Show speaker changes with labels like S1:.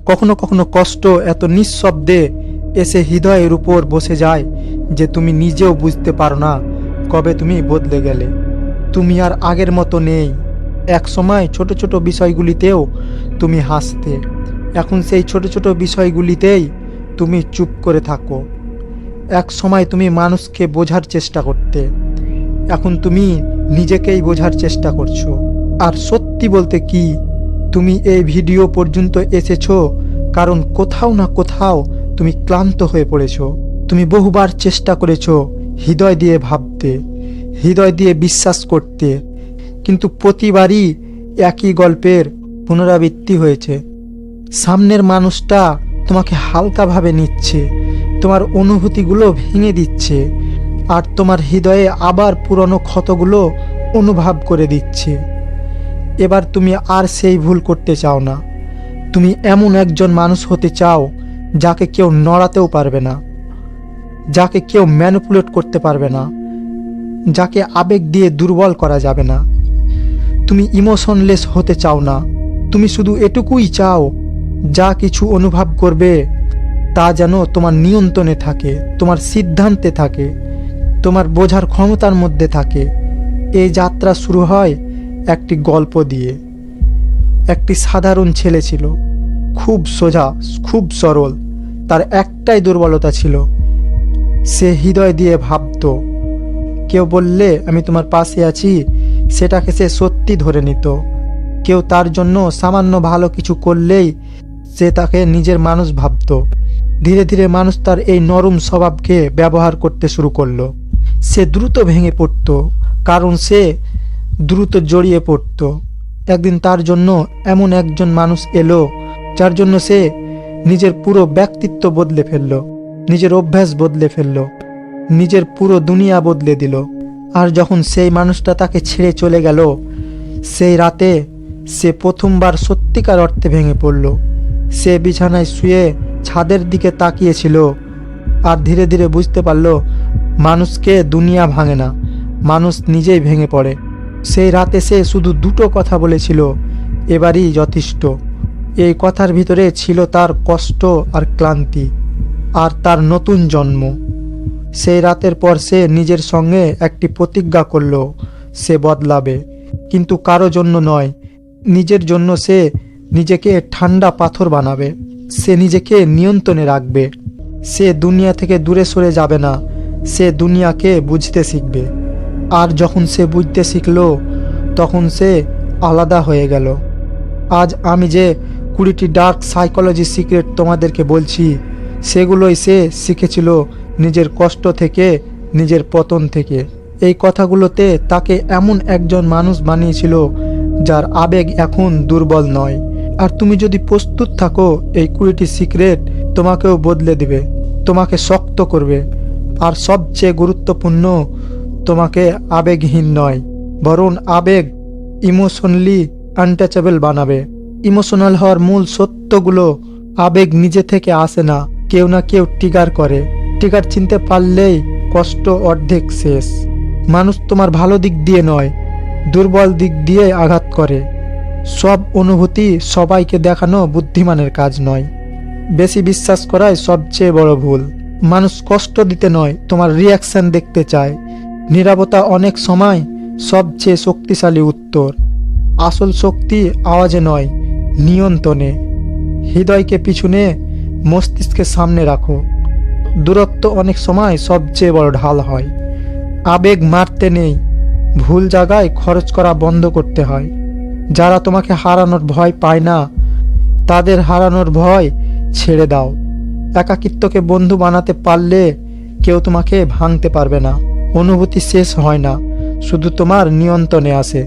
S1: কখনো কখনো কষ্ট এত নিঃশব্দে এসে হৃদয়ের উপর বসে যায় যে তুমি নিজেও বুঝতে পারো না কবে তুমি বদলে গেলে। তুমি আর আগের মতো নেই। এক সময় ছোট ছোট বিষয়গুলিতেও তুমি হাসতে, এখন সেই ছোট ছোট বিষয়গুলিতেই তুমি চুপ করে থাকো। এক সময় তুমি মানুষকে বোঝার চেষ্টা করতে, এখন তুমি নিজেকেই বোঝার চেষ্টা করছো। আর সত্যি বলতে কি, তুমি এই ভিডিও পর্যন্ত এসেছো কারণ কোথাও না কোথাও তুমি ক্লান্ত হয়ে পড়েছো। তুমি বহুবার চেষ্টা করেছো হৃদয় দিয়ে ভাবতে, হৃদয় দিয়ে বিশ্বাস করতে, কিন্তু প্রতিবারই একই গল্পের পুনরাবৃত্তি হয়েছে। সামনের মানুষটা তোমাকে হালকাভাবে নিচ্ছে, তোমার অনুভূতিগুলো ভেঙে দিচ্ছে, আর তোমার হৃদয়ে আবার পুরনো ক্ষতগুলো অনুভব করে দিচ্ছে। এবার তুমি আর সেই ভুল করতে চাও না। তুমি এমন একজন মানুষ হতে চাও যাকে কেউ নড়াতেও পারবে না, যাকে কেউ ম্যানিপুলেট করতে পারবে না, যাকে আবেগ দিয়ে দুর্বল করা যাবে না। তুমি ইমোশনলেস হতে চাও না। তুমি শুধু এটুকুই চাও, যা কিছু অনুভব করবে তা যেন তোমার নিয়ন্ত্রণে থাকে, তোমার সিদ্ধান্তে থাকে, তোমার বোঝার ক্ষমতার মধ্যে থাকে। এই যাত্রা শুরু হয় একটি গল্প দিয়ে। একটি সাধারণ ছেলে ছিল, খুব সোজা, খুব সরল। তার একটাই দুর্বলতা ছিল, সে হৃদয় দিয়ে ভাবত। কেউ বললে আমি তোমার পাশে আছি, সেটাকে সে সত্যি ধরে নিত। কেউ তার জন্য সামান্য ভালো কিছু করলেই সে তাকে নিজের মানুষ ভাবত। ধীরে ধীরে মানুষ তার এই নরম স্বভাবকে ব্যবহার করতে শুরু করলো। সে দ্রুত ভেঙে পড়ত, কারণ সে দ্রুত জড়িয়ে পড়ত। একদিন তার জন্য এমন একজন মানুষ এলো, যার জন্য সে নিজের পুরো ব্যক্তিত্ব বদলে ফেলল, নিজের অভ্যাস বদলে ফেলল, নিজের পুরো দুনিয়া বদলে দিল। আর যখন সেই মানুষটা তাকে ছেড়ে চলে গেল, সেই রাতে সে প্রথমবার সত্যিকার অর্থে ভেঙে পড়ল। সে বিছানায় শুয়ে ছাদের দিকে তাকিয়েছিল, আর ধীরে ধীরে বুঝতে পারল মানুষকে দুনিয়া ভাঙে না, মানুষ নিজেই ভেঙে পড়ে। সেই রাতে সে শুধু দুটো কথা বলেছিল, এবারই যথেষ্ট। এই কথার ভিতরে ছিল তার কষ্ট আর ক্লান্তি, আর তার নতুন জন্ম। সেই রাতের পর সে নিজের সঙ্গে একটি প্রতিজ্ঞা করল, সে বদলাবে, কিন্তু কারো জন্য নয়, নিজের জন্য। সে নিজেকে ঠান্ডা পাথর বানাবে, সে নিজেকে নিয়ন্ত্রণে রাখবে। সে দুনিয়া থেকে দূরে সরে যাবে না, সে দুনিয়াকে বুঝতে শিখবে। আর যখন সে বুঝতে শিখল, তখন সে আলাদা হয়ে গেল। আজ আমি যে 20টি ডার্ক সাইকোলজি সিক্রেট তোমাদেরকে বলছি, সেগুলোই সে শিখেছিল নিজের কষ্ট থেকে, নিজের পতন থেকে। এই কথাগুলোতে তাকে এমন একজন মানুষ বানিয়েছিল যার আবেগ এখন দুর্বল নয়। আর তুমি যদি প্রস্তুত থাকো, এই 20টি সিক্রেট তোমাকেও বদলে দিবে, তোমাকে শক্ত করবে, আর সবচেয়ে গুরুত্বপূর্ণ, তোমাকে আবেগহীন নয়, বরং আবেগ ইমোশনালি আনটাচেবল বানাবে। ইমোশনাল হওয়ার মূল সত্যগুলো, আবেগ নিজে থেকে আসে না, কেউ না কেউ ট্রিগার করে। ট্রিগার চিনতে পারলেই কষ্ট অর্ধেক শেষ। মানুষ তোমার ভালো দিক দিয়ে নয়, দুর্বল দিক দিয়ে আঘাত করে। সব অনুভূতি সবাইকে দেখানো বুদ্ধিমানের কাজ নয়। বেশি বিশ্বাস করাই সবচেয়ে বড় ভুল। মানুষ কষ্ট দিতে নয়, তোমার রিয়াকশন দেখতে চায়। নীরবতা অনেক সময় সবচেয়ে শক্তিশালী উত্তর। আসল শক্তি আওয়াজে নয়, নিয়ন্ত্রণে। হৃদয়কে পিছনে, মস্তিষ্কের সামনে রাখো। দূরত্ব অনেক সময় সবচেয়ে বড় ঢাল হয়। আবেগ মারতে নেই, ভুল জায়গায় খরচ করা বন্ধ করতে হয়। যারা তোমাকে হারানোর ভয় পায় না, তাদের হারানোর ভয় ছেড়ে দাও। একাকিত্বকে বন্ধু বানাতে পারলে কেউ তোমাকে ভাঙতে পারবে না। অনুভূতি শেষ হয় না, শুধু তোমার নিয়ন্ত্রণে আসে।